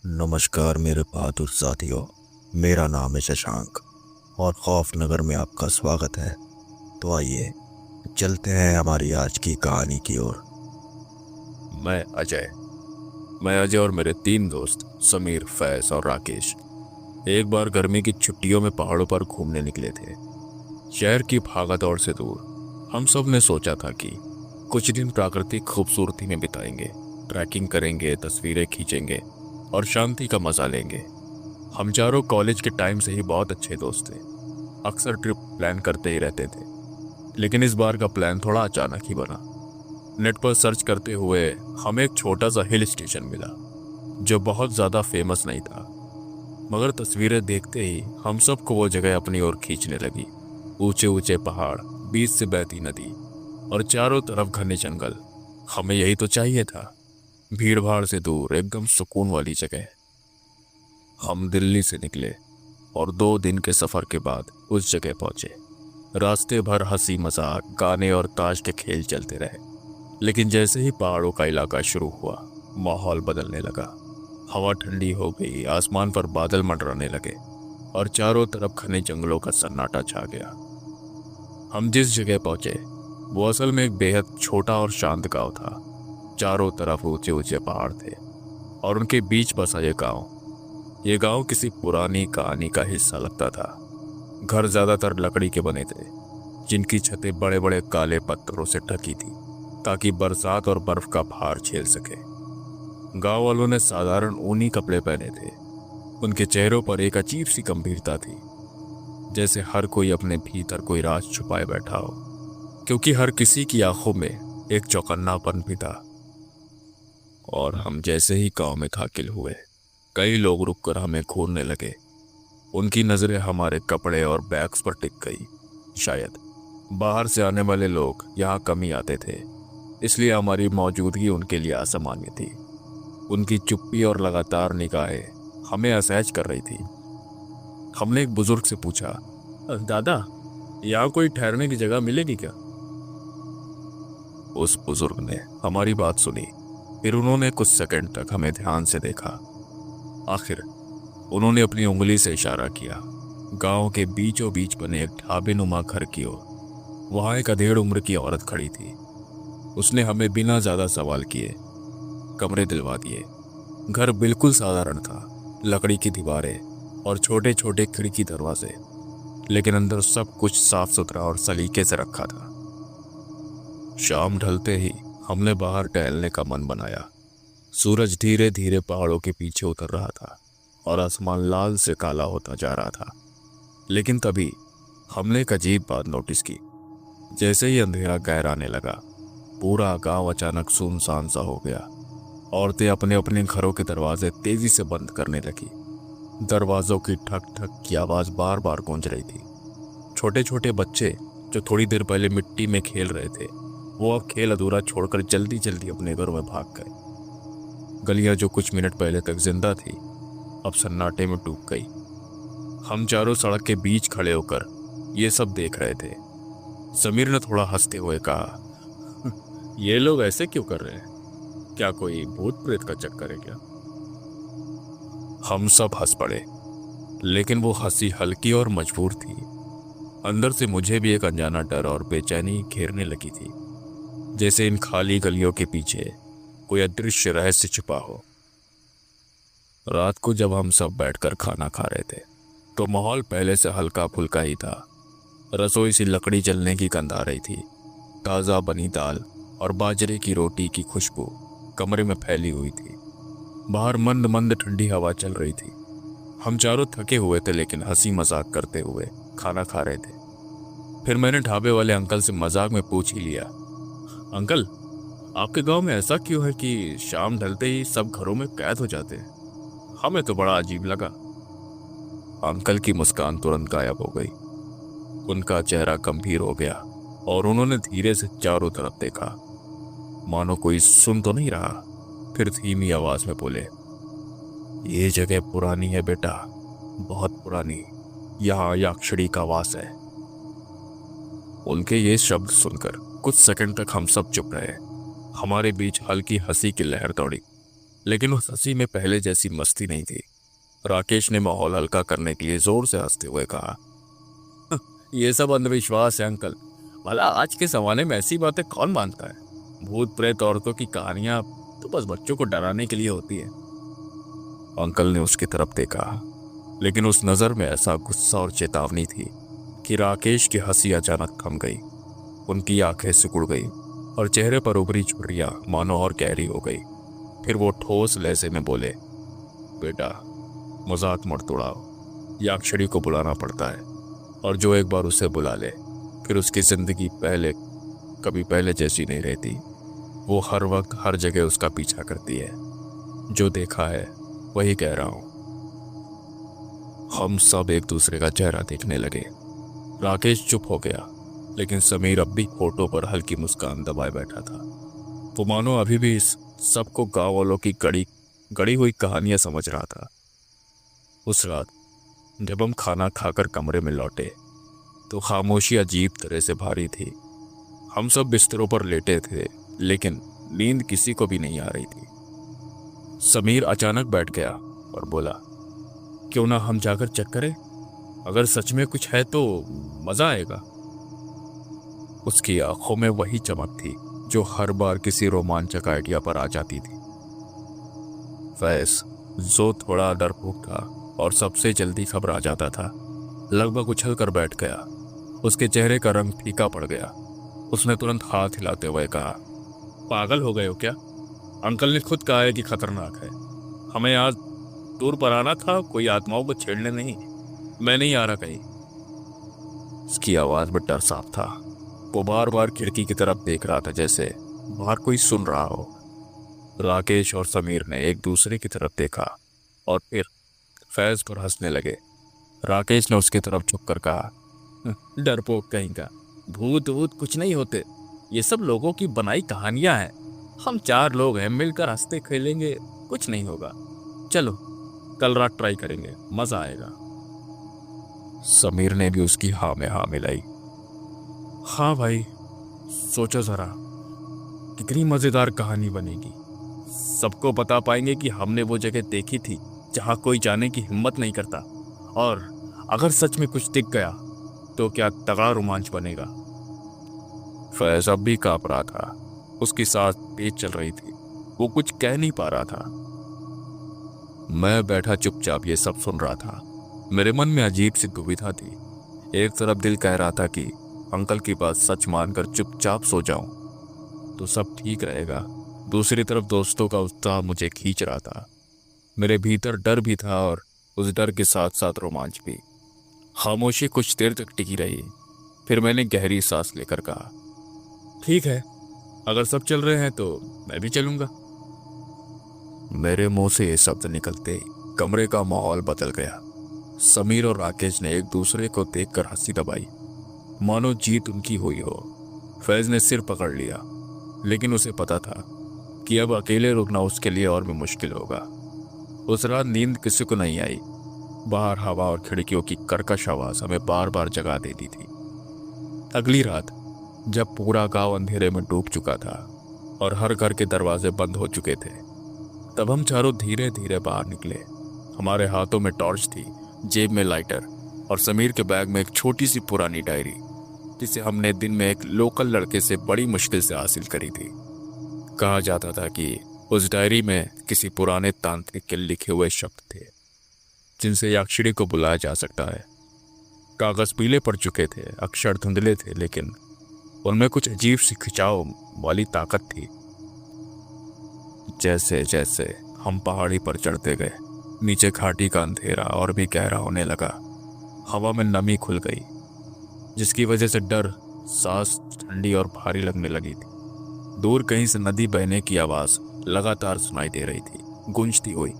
नमस्कार मेरे बहादुर साथियों। मेरा नाम है शशांक और खौफ नगर में आपका स्वागत है। तो आइए चलते हैं हमारी आज की कहानी की ओर। मैं अजय मैं अजय और मेरे 3 दोस्त समीर, फैज और राकेश एक बार गर्मी की छुट्टियों में पहाड़ों पर घूमने निकले थे। शहर की भागदौड़ से दूर हम सब ने सोचा था कि कुछ दिन प्राकृतिक खूबसूरती में बिताएंगे, ट्रैकिंग करेंगे, तस्वीरें खींचेंगे और शांति का मजा लेंगे। हम चारों कॉलेज के टाइम से ही बहुत अच्छे दोस्त थे, अक्सर ट्रिप प्लान करते ही रहते थे। लेकिन इस बार का प्लान थोड़ा अचानक ही बना। नेट पर सर्च करते हुए हमें एक छोटा सा हिल स्टेशन मिला जो बहुत ज़्यादा फेमस नहीं था, मगर तस्वीरें देखते ही हम सबको वो जगह अपनी ओर खींचने लगी। ऊंचे ऊंचे पहाड़, बीच से बहती नदी और चारों तरफ घने जंगल। हमें यही तो चाहिए था, भीड़ भाड़ से दूर, एकदम सुकून वाली जगह। हम दिल्ली से निकले और 2 दिन के सफ़र के बाद उस जगह पहुंचे। रास्ते भर हंसी मजाक, गाने और ताश के खेल चलते रहे। लेकिन जैसे ही पहाड़ों का इलाका शुरू हुआ, माहौल बदलने लगा। हवा ठंडी हो गई, आसमान पर बादल मंडराने लगे और चारों तरफ घने जंगलों का सन्नाटा छा गया। हम जिस जगह पहुंचे वो असल में एक बेहद छोटा और शांत गांव था। चारों तरफ ऊंचे ऊंचे पहाड़ थे और उनके बीच बसा ये गांव किसी पुरानी कहानी का हिस्सा लगता था। घर ज्यादातर लकड़ी के बने थे, जिनकी छतें बड़े बड़े काले पत्थरों से ढकी थी ताकि बरसात और बर्फ का भार झेल सके। गांव वालों ने साधारण ऊनी कपड़े पहने थे। उनके चेहरों पर एक अजीब सी गंभीरता थी, जैसे हर कोई अपने भीतर कोई राज छुपाए बैठा हो, क्योंकि हर किसी की आंखों में एक चौकन्नापन भी था। और हम जैसे ही गांव में दाखिल हुए, कई लोग रुककर हमें घूरने लगे। उनकी नजरें हमारे कपड़े और बैग्स पर टिक गई। शायद बाहर से आने वाले लोग यहाँ कम ही आते थे, इसलिए हमारी मौजूदगी उनके लिए असामान्य थी। उनकी चुप्पी और लगातार निगाहें हमें असहज कर रही थी। हमने एक बुजुर्ग से पूछा, दादा, यहाँ कोई ठहरने की जगह मिलेगी क्या? उस बुजुर्ग ने हमारी बात सुनी, फिर उन्होंने कुछ सेकंड तक हमें ध्यान से देखा। आखिर उन्होंने अपनी उंगली से इशारा किया गांव के बीचों बीच बने एक ढाबे नुमा घर की ओर। वहां एक अधेड़ उम्र की औरत खड़ी थी। उसने हमें बिना ज्यादा सवाल किए कमरे दिलवा दिए। घर बिल्कुल साधारण था, लकड़ी की दीवारें और छोटे छोटे खिड़की दरवाजे, लेकिन अंदर सब कुछ साफ सुथरा और सलीके से रखा था। शाम ढलते ही हमने बाहर टहलने का मन बनाया। सूरज धीरे धीरे पहाड़ों के पीछे उतर रहा था और आसमान लाल से काला होता जा रहा था। लेकिन तभी हमने एक अजीब बात नोटिस की। जैसे ही अंधेरा गहराने लगा, पूरा गांव अचानक सुनसान सा हो गया। औरतें अपने अपने घरों के दरवाजे तेजी से बंद करने लगी। दरवाजों की ठक ठक की आवाज बार बार गूंज रही थी। छोटे छोटे बच्चे जो थोड़ी देर पहले मिट्टी में खेल रहे थे, वो अब खेल अधूरा छोड़कर जल्दी जल्दी अपने घरों में भाग गए। गलियां जो कुछ मिनट पहले तक जिंदा थी, अब सन्नाटे में डूब गई। हम चारों सड़क के बीच खड़े होकर ये सब देख रहे थे। समीर ने थोड़ा हंसते हुए कहा, ये लोग ऐसे क्यों कर रहे हैं? क्या कोई भूत प्रेत का चक्कर है क्या? हम सब हंस पड़े, लेकिन वो हंसी हल्की और मजबूर थी। अंदर से मुझे भी एक अनजाना डर और बेचैनी घेरने लगी थी, जैसे इन खाली गलियों के पीछे कोई अदृश्य रहस्य छिपा हो। रात को जब हम सब बैठकर खाना खा रहे थे, तो माहौल पहले से हल्का फुल्का ही था। रसोई से लकड़ी जलने की गंध आ रही थी। ताज़ा बनी दाल और बाजरे की रोटी की खुशबू कमरे में फैली हुई थी। बाहर मंद मंद ठंडी हवा चल रही थी। हम चारों थके हुए थे, लेकिन हंसी मजाक करते हुए खाना खा रहे थे। फिर मैंने ढाबे वाले अंकल से मजाक में पूछ ही लिया, अंकल, आपके गांव में ऐसा क्यों है कि शाम ढलते ही सब घरों में कैद हो जाते हैं? हमें तो बड़ा अजीब लगा। अंकल की मुस्कान तुरंत गायब हो गई। उनका चेहरा गंभीर हो गया और उन्होंने धीरे से चारों तरफ देखा, मानो कोई सुन तो नहीं रहा। फिर धीमी आवाज में बोले, ये जगह पुरानी है बेटा, बहुत पुरानी। यहाँ याक्षड़ी का वास है। उनके ये शब्द सुनकर कुछ सेकंड तक हम सब चुप रहे। हमारे बीच हल्की हंसी की लहर दौड़ी, लेकिन उस हंसी में पहले जैसी मस्ती नहीं थी। राकेश ने माहौल हल्का करने के लिए जोर से हंसते हुए कहा, ये सब अंधविश्वास है अंकल। भला आज के जमाने में ऐसी बातें कौन मानता है? भूत प्रेत औरतों की कहानियां तो बस बच्चों को डराने के लिए होती है। अंकल ने उसकी तरफ देखा, लेकिन उस नजर में ऐसा गुस्सा और चेतावनी थी कि राकेश की हंसी अचानक थम गई। उनकी आंखें सिकुड़ गई और चेहरे पर उभरी झुर्रियां मानो और गहरी हो गई। फिर वो ठोस लहजे में बोले, बेटा मजाक मत उड़ाओ, ये अक्षरी को बुलाना पड़ता है, और जो एक बार उसे बुला ले फिर उसकी जिंदगी कभी पहले जैसी नहीं रहती। वो हर वक्त हर जगह उसका पीछा करती है। जो देखा है वही कह रहा हूं। हम सब एक दूसरे का चेहरा देखने लगे। राकेश चुप हो गया, लेकिन समीर अब भी होठों पर हल्की मुस्कान दबाए बैठा था। वो मानो अभी भी इस सबको गांव वालों की गड़ी हुई कहानियां समझ रहा था। उस रात जब हम खाना खाकर कमरे में लौटे तो खामोशी अजीब तरह से भारी थी। हम सब बिस्तरों पर लेटे थे, लेकिन नींद किसी को भी नहीं आ रही थी। समीर अचानक बैठ गया और बोला, क्यों ना हम जाकर चेक करें? अगर सच में कुछ है तो मजा आएगा। उसकी आंखों में वही चमक थी जो हर बार किसी रोमांचक आइडिया पर आ जाती थी। फैज, जो थोड़ा डरपोक था और सबसे जल्दी घबरा जाता था, लगभग उछल कर बैठ गया। उसके चेहरे का रंग फीका पड़ गया। उसने तुरंत हाथ हिलाते हुए कहा, पागल हो गए हो क्या? अंकल ने खुद कहा है कि खतरनाक है। हमें आज टूर पर आना था, कोई आत्माओं को छेड़ने नहीं। मैं नहीं आ रहा कहीं। उसकी आवाज में डर साफ था। वो बार बार खिड़की की तरफ देख रहा था, जैसे बाहर कोई सुन रहा हो। राकेश और समीर ने एक दूसरे की तरफ देखा और फिर फैज पर हंसने लगे। राकेश ने उसकी तरफ झुककर कहा, डरपोक कहीं का, भूत वूत कुछ नहीं होते, ये सब लोगों की बनाई कहानियां हैं। हम 4 लोग हैं, मिलकर हंसते खेलेंगे, कुछ नहीं होगा। चलो कल रात ट्राई करेंगे, मजा आएगा। समीर ने भी उसकी हाँ में हाँ मिलाई। हाँ भाई, सोचो जरा, कितनी मजेदार कहानी बनेगी। सबको बता पाएंगे कि हमने वो जगह देखी थी जहां कोई जाने की हिम्मत नहीं करता, और अगर सच में कुछ दिख गया तो क्या तगड़ा रोमांच बनेगा। फैज अब भी कांप रहा था। उसकी सांस तेज चल रही थी। वो कुछ कह नहीं पा रहा था। मैं बैठा चुपचाप ये सब सुन रहा था। मेरे मन में अजीब सी दुविधा थी। एक तरफ दिल कह रहा था कि अंकल की बात सच मानकर चुपचाप सो जाऊं तो सब ठीक रहेगा। दूसरी तरफ दोस्तों का उत्साह मुझे खींच रहा था। मेरे भीतर डर भी था और उस डर के साथ साथ रोमांच भी। खामोशी कुछ देर तक टिकी रही। फिर मैंने गहरी सांस लेकर कहा, ठीक है, अगर सब चल रहे हैं तो मैं भी चलूंगा। मेरे मुंह से ये शब्द निकलते ही कमरे का माहौल बदल गया। समीर और राकेश ने एक दूसरे को देखकर हंसी दबाई, मानो जीत उनकी हुई हो। फैज ने सिर पकड़ लिया, लेकिन उसे पता था कि अब अकेले रुकना उसके लिए और भी मुश्किल होगा। उस रात नींद किसी को नहीं आई। बाहर हवा और खिड़कियों की कर्कश आवाज हमें बार बार जगा देती थी। अगली रात जब पूरा गांव अंधेरे में डूब चुका था और हर घर के दरवाजे बंद हो चुके थे, तब हम चारों धीरे धीरे बाहर निकले। हमारे हाथों में टॉर्च थी, जेब में लाइटर और समीर के बैग में एक छोटी सी पुरानी डायरी, जिसे हमने दिन में एक लोकल लड़के से बड़ी मुश्किल से हासिल करी थी। कहा जाता था कि उस डायरी में किसी पुराने तांत्रिक के लिखे हुए शब्द थे जिनसे याक्षिणी को बुलाया जा सकता है। कागज पीले पड़ चुके थे, अक्षर धुंधले थे, लेकिन उनमें कुछ अजीब सी खिंचाव वाली ताकत थी। जैसे जैसे हम पहाड़ी पर चढ़ते गए, नीचे घाटी का अंधेरा और भी गहरा होने लगा। हवा में नमी खुल गई, जिसकी वजह से डर, सांस ठंडी और भारी लगने लगी थी। दूर कहीं से नदी बहने की आवाज लगातार सुनाई दे रही थी, गूंजती हुई।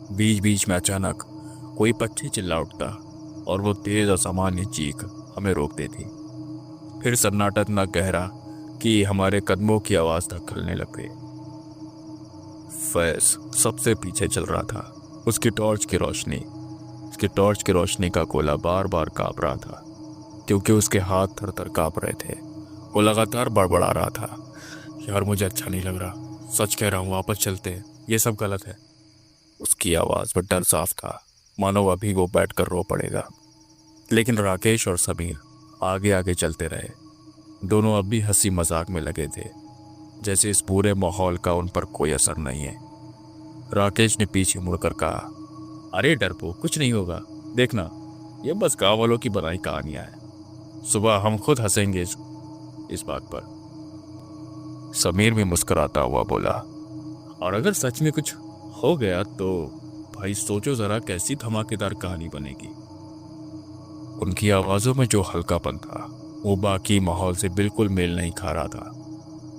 बीच बीच में अचानक कोई पक्षी चिल्ला उठता और वो तेज असामान्य चीख हमें रोक देती। फिर सन्नाटा इतना गहरा कि हमारे कदमों की आवाज तक खलने लग गई। फैज सबसे पीछे चल रहा था। उसकी टॉर्च की रोशनी का गोला बार बार कांप रहा था, क्योंकि उसके हाथ थर थर कांप रहे थे। वो लगातार बड़बड़ा रहा था, यार मुझे अच्छा नहीं लग रहा, सच कह रहा हूँ, वापस चलते हैं। ये सब गलत है। उसकी आवाज में डर साफ था, मानो अभी वो बैठकर रो पड़ेगा। लेकिन राकेश और समीर आगे आगे चलते रहे। दोनों अब भी हंसी मजाक में लगे थे, जैसे इस पूरे माहौल का उन पर कोई असर नहीं है। राकेश ने पीछे मुड़कर कहा, अरे डरपोक, कुछ नहीं होगा, देखना, ये बस गांव वालों की बनाई कहानियां हैं। सुबह हम खुद हंसेंगे इस बात पर। समीर भी मुस्कुराता हुआ बोला, और अगर सच में कुछ हो गया तो भाई सोचो जरा कैसी धमाकेदार कहानी बनेगी। उनकी आवाजों में जो हल्कापन था वो बाकी माहौल से बिल्कुल मेल नहीं खा रहा था।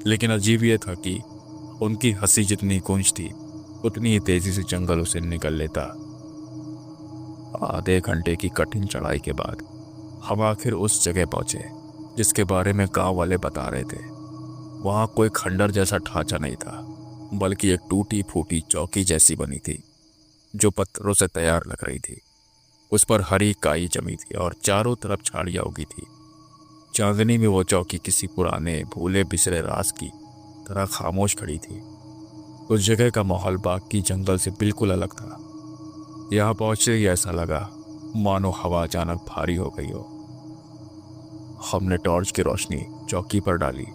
लेकिन अजीब यह था कि उनकी हंसी जितनी गूंज थी उतनी ही तेजी से जंगल उसे निकल लेता। आधे घंटे की कठिन चढ़ाई के बाद हम आखिर उस जगह पहुंचे जिसके बारे में गांव वाले बता रहे थे। वहां कोई खंडर जैसा ढांचा नहीं था, बल्कि एक टूटी फूटी चौकी जैसी बनी थी जो पत्थरों से तैयार लग रही थी। उस पर हरी काई जमी थी और चारों तरफ झाड़ियां उगी थी। चांदनी में वो चौकी किसी पुराने भूले बिसरे राज की तरह खामोश खड़ी थी। उस जगह का माहौल बाकी जंगल से बिल्कुल अलग था। यहाँ पहुंचते ही ऐसा लगा मानो हवा अचानक भारी हो गई हो। हमने टॉर्च की रोशनी चौकी पर डाली।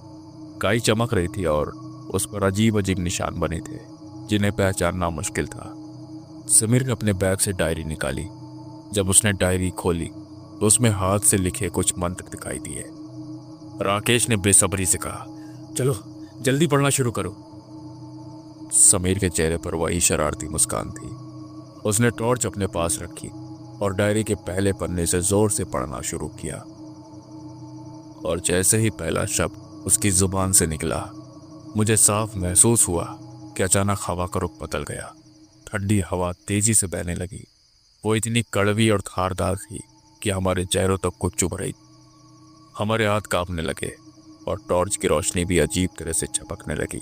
काई चमक रही थी और उस पर अजीब अजीब निशान बने थे जिन्हें पहचानना मुश्किल था। समीर ने अपने बैग से डायरी निकाली। जब उसने डायरी खोली तो उसमें हाथ से लिखे कुछ मंत्र दिखाई दिए। राकेश ने बेसब्री से कहा, चलो जल्दी पढ़ना शुरू करो। समीर के चेहरे पर वही शरारती मुस्कान थी। उसने टॉर्च अपने पास रखी और डायरी के पहले पन्ने से जोर से पढ़ना शुरू किया। और जैसे ही पहला शब्द उसकी जुबान से निकला, मुझे साफ महसूस हुआ कि अचानक हवा का रुख बदल गया। ठंडी हवा तेजी से बहने लगी। वो इतनी कड़वी और धारदार थी कि हमारे चेहरों तक को चुभ रही। हमारे हाथ कांपने लगे और टॉर्च की रोशनी भी अजीब तरह से झपकने लगी,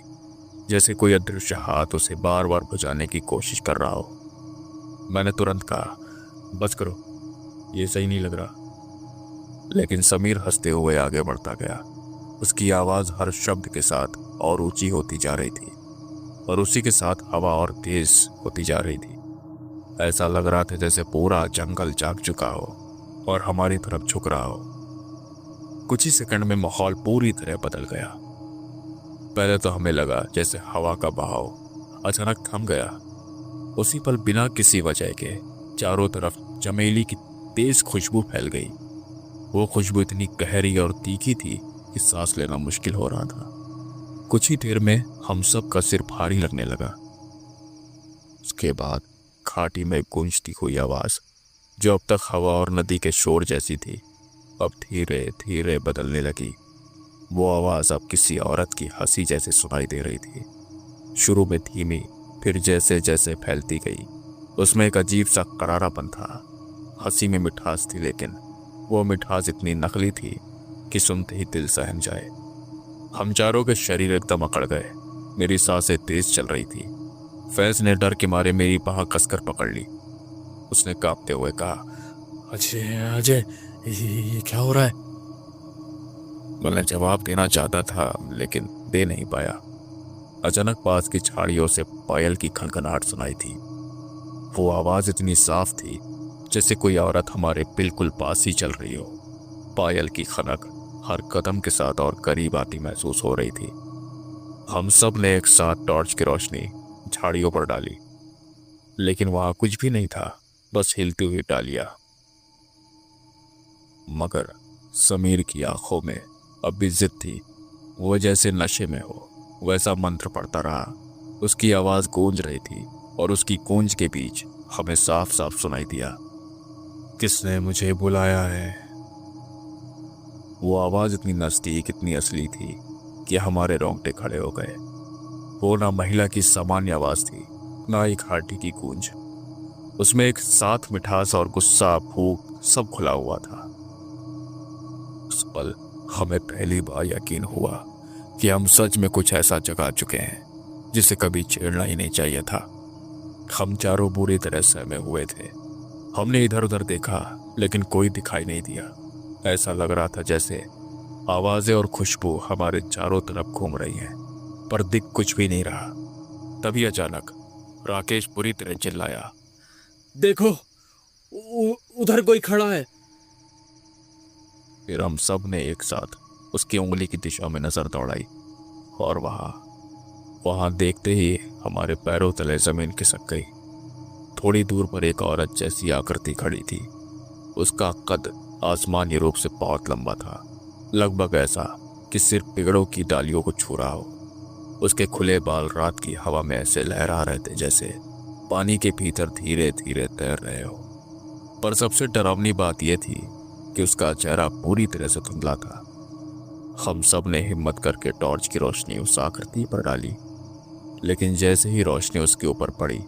जैसे कोई अदृश्य हाथ उसे बार बार बुझाने की कोशिश कर रहा हो। मैंने तुरंत कहा, बस करो, ये सही नहीं लग रहा। लेकिन समीर हंसते हुए आगे बढ़ता गया। उसकी आवाज हर शब्द के साथ और ऊंची होती जा रही थी और उसी के साथ हवा और तेज होती जा रही थी। ऐसा लग रहा था जैसे पूरा जंगल जाग चुका हो और हमारी तरफ झुक रहा हो। कुछ ही सेकंड में माहौल पूरी तरह बदल गया। पहले तो हमें लगा जैसे हवा का बहाव अचानक थम गया। उसी पल बिना किसी वजह के चारों तरफ चमेली की तेज खुशबू फैल गई। वो खुशबू इतनी गहरी और तीखी थी कि सांस लेना मुश्किल हो रहा था। कुछ ही देर में हम सब का सिर भारी लगने लगा। उसके बाद घाटी में गूंजती हुई आवाज, जो अब तक हवा और नदी के शोर जैसी थी, अब धीरे धीरे बदलने लगी। वो आवाज अब किसी औरत की हंसी जैसे सुनाई दे रही थी। शुरू में धीमी, फिर जैसे जैसे फैलती गई उसमें एक अजीब सा करारापन था। हंसी में मिठास थी, लेकिन वो मिठास इतनी नकली थी कि सुनते ही दिल सहम जाए। हम चारों के शरीर एकदम अकड़ गए। मेरी सांसें तेज चल रही थी। फैज ने डर के मारे मेरी बाह कसकर पकड़ ली। उसने कांपते हुए कहा, अजय अजय, ये क्या हो रहा है? मैंने जवाब देना चाहता था लेकिन दे नहीं पाया। अचानक पास की झाड़ियों से पायल की खनखनाहट सुनाई थी। वो आवाज इतनी साफ थी जैसे कोई औरत हमारे बिल्कुल पास ही चल रही हो। पायल की खनक हर कदम के साथ और करीब आती महसूस हो रही थी। हम सब ने एक साथ टॉर्च की रोशनी झाड़ियों पर डाली, लेकिन वहां कुछ भी नहीं था, बस हिलती हुई डालियां। मगर समीर की आंखों में अब भी जिद थी। वो जैसे नशे में हो वैसा मंत्र पढ़ता रहा। उसकी आवाज गूंज रही थी और उसकी गूंज के बीच हमें साफ साफ सुनाई दिया, किसने मुझे बुलाया है? वो आवाज इतनी नजदीक, इतनी असली थी कि हमारे रोंगटे खड़े हो गए। वो ना महिला की सामान्य आवाज थी, ना एक घाटी की गूंज। उसमें एक साथ मिठास और गुस्सा, भूख सब खुला हुआ था। उस पल हमें पहली बार यकीन हुआ कि हम सच में कुछ ऐसा जगा चुके हैं जिसे कभी छेड़ना ही नहीं चाहिए था। हम चारों बुरी तरह सहमे हुए थे। हमने इधर उधर देखा लेकिन कोई दिखाई नहीं दिया। ऐसा लग रहा था जैसे आवाजें और खुशबू हमारे चारों तरफ घूम रही हैं, पर दिख कुछ भी नहीं रहा। तभी अचानक राकेश बुरी तरह चिल्लाया। देखो, उधर कोई खड़ा है। फिर हम सब ने एक साथ उसकी उंगली की दिशा में नजर दौड़ाई और वहां देखते ही हमारे पैरों तले जमीन खिसक गई। थोड़ी दूर पर एक औरत जैसी आकृति खड़ी थी। उसका कद आसमानी रूप से बहुत लंबा था, लगभग ऐसा कि सिर्फ पेड़ों की डालियों को छू रहा हो। उसके खुले बाल रात की हवा में ऐसे लहरा रहे थे जैसे पानी के भीतर धीरे धीरे तैर रहे हो। पर सबसे डरावनी बात यह थी कि उसका चेहरा पूरी तरह से धुंधला था। हम सब ने हिम्मत करके टॉर्च की रोशनी उस आकृति पर डाली, लेकिन जैसे ही रोशनी उसके ऊपर पड़ी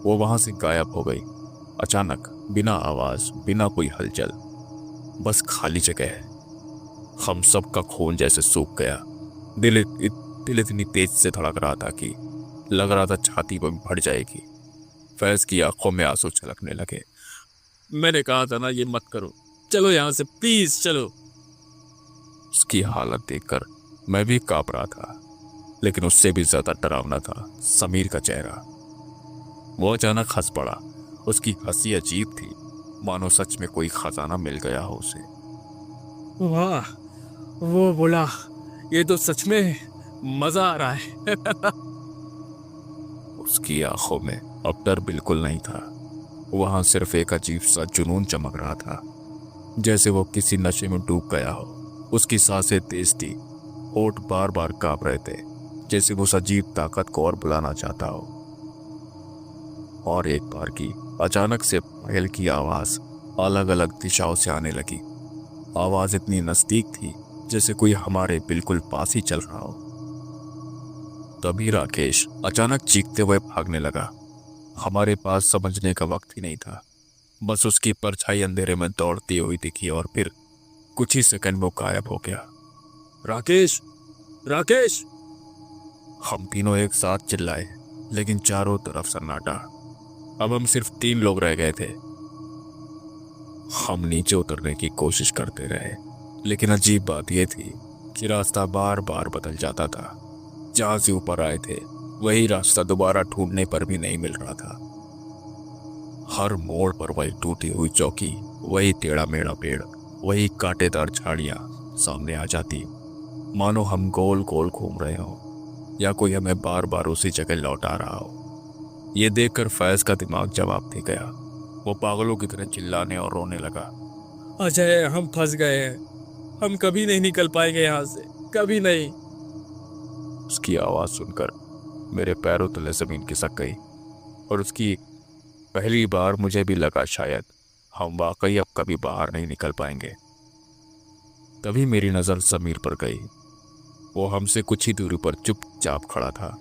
वो वहां से गायब हो गई। अचानक, बिना आवाज, बिना कोई हलचल, बस खाली जगह। हम सब का खून जैसे सूख गया। दिल इतनी तेज से धड़क रहा था कि लग रहा था छाती पर फट जाएगी। फैज की आंखों में आंसू छलकने लगे। मैंने कहा था ना ये मत करो, चलो यहाँ से, प्लीज चलो। उसकी हालत देखकर मैं भी कांप रहा था, लेकिन उससे भी ज्यादा डरावना था समीर का चेहरा। वो अचानक हंस पड़ा। उसकी हंसी अजीब थी, मानो सच में कोई खजाना मिल गया हो उसे। वाह, वो बोला, ये तो सच में मजा आ रहा है। उसकी आंखों में अब डर बिल्कुल नहीं था। वहां सिर्फ एक अजीब सा जुनून चमक रहा था, जैसे वो किसी नशे में डूब गया हो। उसकी सांसें तेज थी, होठ बार बार कांप रहे थे, जैसे वो उस अजीब ताकत को और बुलाना चाहता हो। और एक बार की अचानक से पहल की आवाज अलग अलग दिशाओं से आने लगी। आवाज इतनी नजदीक थी जैसे कोई हमारे बिल्कुल पास ही चल रहा हो। तभी राकेश अचानक चीखते हुए भागने लगा। हमारे पास समझने का वक्त ही नहीं था। बस उसकी परछाई अंधेरे में दौड़ती हुई दिखी और फिर कुछ ही सेकंड में वो गायब हो गया। राकेश, राकेश! हम तीनों एक साथ चिल्लाए, लेकिन चारों तरफ सन्नाटा। अब हम सिर्फ 3 लोग रह गए थे। हम नीचे उतरने की कोशिश करते रहे, लेकिन अजीब बात यह थी कि रास्ता बार बार बदल जाता था। जहां से ऊपर आए थे वही रास्ता दोबारा ढूंढने पर भी नहीं मिल रहा था। हर मोड़ पर वही टूटी हुई चौकी, वही टेढ़ा मेढ़ा पेड़, वही कांटेदार झाड़ियां सामने आ जाती, मानो हम गोल गोल घूम रहे हो या कोई हमें बार बार उसी जगह लौटा रहा हो। ये देखकर फैज का दिमाग जवाब दे गया। वो पागलों की तरह चिल्लाने और रोने लगा। अजय, हम फंस गए हैं, हम कभी नहीं निकल पाएंगे यहाँ से, कभी नहीं। उसकी आवाज सुनकर मेरे पैरों तले जमीन खिसक गई और उसकी पहली बार मुझे भी लगा शायद हम वाकई अब कभी बाहर नहीं निकल पाएंगे। तभी मेरी नजर समीर पर गई। वो हमसे कुछ ही दूरी पर चुपचाप खड़ा था,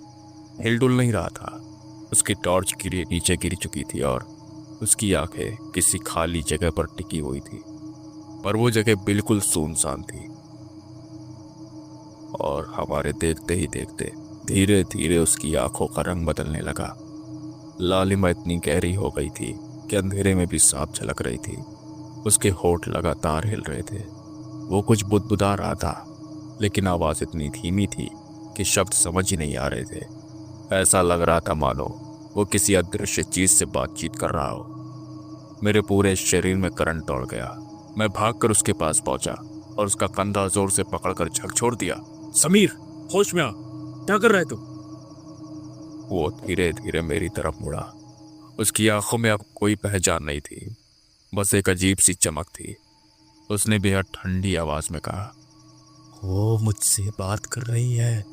हिलडुल नहीं रहा था। उसकी टॉर्च नीचे गिर चुकी थी और उसकी आंखें किसी खाली जगह पर टिकी हुई थी, पर वो जगह बिल्कुल सुनसान थी। और हमारे देखते ही देखते धीरे धीरे उसकी आंखों का रंग बदलने लगा। लालिमा इतनी गहरी हो गई थी कि अंधेरे में भी साफ झलक रही थी। उसके होठ लगातार हिल रहे थे। वो कुछ बुदबुदा रहा था, लेकिन आवाज इतनी धीमी थी कि शब्द समझ ही नहीं आ रहे थे। ऐसा लग रहा था मानो वो किसी अदृश्य चीज से बातचीत कर रहा हो। मेरे पूरे शरीर में करंट दौड़ गया। मैं भागकर उसके पास पहुंचा और उसका कंधा जोर से पकड़कर झकझोर दिया। समीर, होश में आ, क्या कर रहा है तू? वो धीरे धीरे मेरी तरफ मुड़ा। उसकी आंखों में अब कोई पहचान नहीं थी, बस एक अजीब सी चमक थी। उसने बेहद ठंडी आवाज में कहा, वो मुझसे बात कर रही है।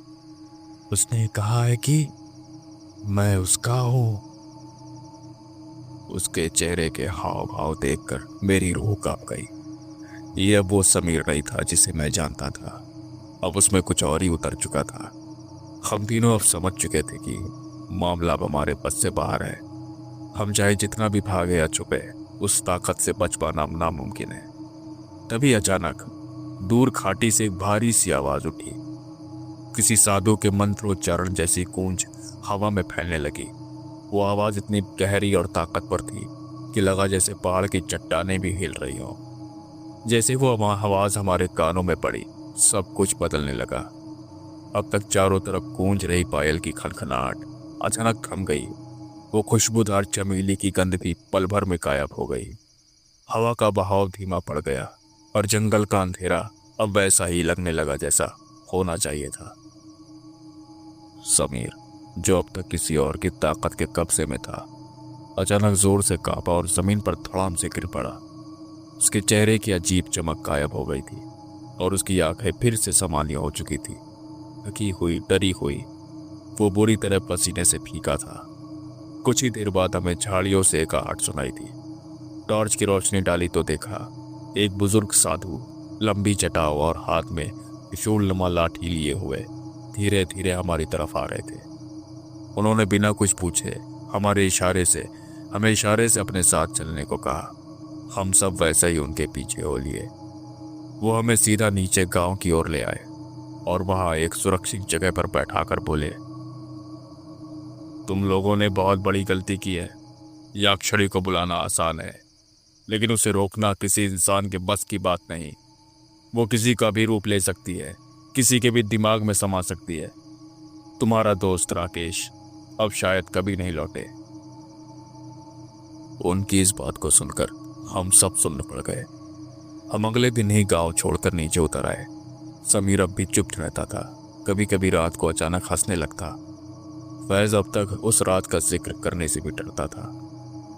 उसने कहा है कि मैं उसका हूं। उसके चेहरे के हाव भाव देखकर मेरी रूह कांप गई। ये अब वो समीर नहीं था जिसे मैं जानता था। अब उसमें कुछ और ही उतर चुका था। हम तीनों अब समझ चुके थे कि मामला अब हमारे बस से बाहर है। हम चाहे जितना भी भागे या छुपे, उस ताकत से बच पाना नामुमकिन है। तभी अचानक दूर खाटी से एक भारी सी आवाज उठी। किसी साधु के मंत्रोच्चारण जैसी गूंज हवा में फैलने लगी। वो आवाज इतनी गहरी और ताकतवर थी कि लगा जैसे पहाड़ की चट्टानें भी हिल रही हों। जैसे वो आवाज हमारे कानों में पड़ी, सब कुछ बदलने लगा। अब तक चारों तरफ गूंज रही पायल की खनखनाहट अचानक थम गई वो खुशबूदार चमेली की गंध भी पल भर में गायब हो गई। हवा का बहाव धीमा पड़ गया और जंगल का अंधेरा अब वैसा ही लगने लगा जैसा होना चाहिए था। समीर, जो अब तक किसी और की ताकत के कब्जे में था, अचानक जोर से कांपा और जमीन पर धड़ाम से गिर पड़ा। उसके चेहरे की अजीब चमक गायब हो गई थी और उसकी आंखें फिर से समान्य हो चुकी थी। थकी हुई, डरी हुई, वो बुरी तरह पसीने से भीगा था। कुछ ही देर बाद हमें झाड़ियों से एक आहट सुनाई थी। टॉर्च की रोशनी डाली तो देखा एक बुजुर्ग साधु लंबी चटाव और हाथ में त्रिशूलनुमा लाठी लिए हुए धीरे धीरे हमारी तरफ आ रहे थे। उन्होंने बिना कुछ पूछे हमें इशारे से अपने साथ चलने को कहा। हम सब वैसे ही उनके पीछे हो लिए। वो हमें सीधा नीचे गांव की ओर ले आए और वहां एक सुरक्षित जगह पर बैठाकर बोले, तुम लोगों ने बहुत बड़ी गलती की है। याक्षरी को बुलाना आसान है, लेकिन उसे रोकना किसी इंसान के बस की बात नहीं। वो किसी का भी रूप ले सकती है, किसी के भी दिमाग में समा सकती है। तुम्हारा दोस्त राकेश अब शायद कभी नहीं लौटे। उनकी इस बात को सुनकर हम सब सुन्न पड़ गए। हम अगले दिन ही गांव छोड़कर नीचे उतर आए। समीर अब भी चुप रहता था, कभी कभी रात को अचानक हंसने लगता। फैज अब तक उस रात का जिक्र करने से भी डरता था।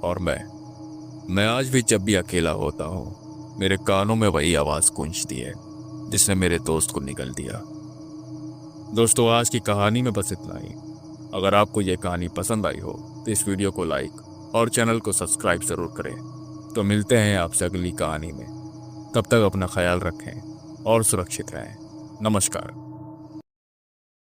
और मैं आज भी जब भी अकेला होता हूँ, मेरे कानों में वही आवाज़ गूंजती है जिसने मेरे दोस्त को निगल दिया। दोस्तों, आज की कहानी में बस इतना ही। अगर आपको ये कहानी पसंद आई हो तो इस वीडियो को लाइक और चैनल को सब्सक्राइब ज़रूर करें। तो मिलते हैं आपसे अगली कहानी में। तब तक अपना ख्याल रखें और सुरक्षित रहें। नमस्कार।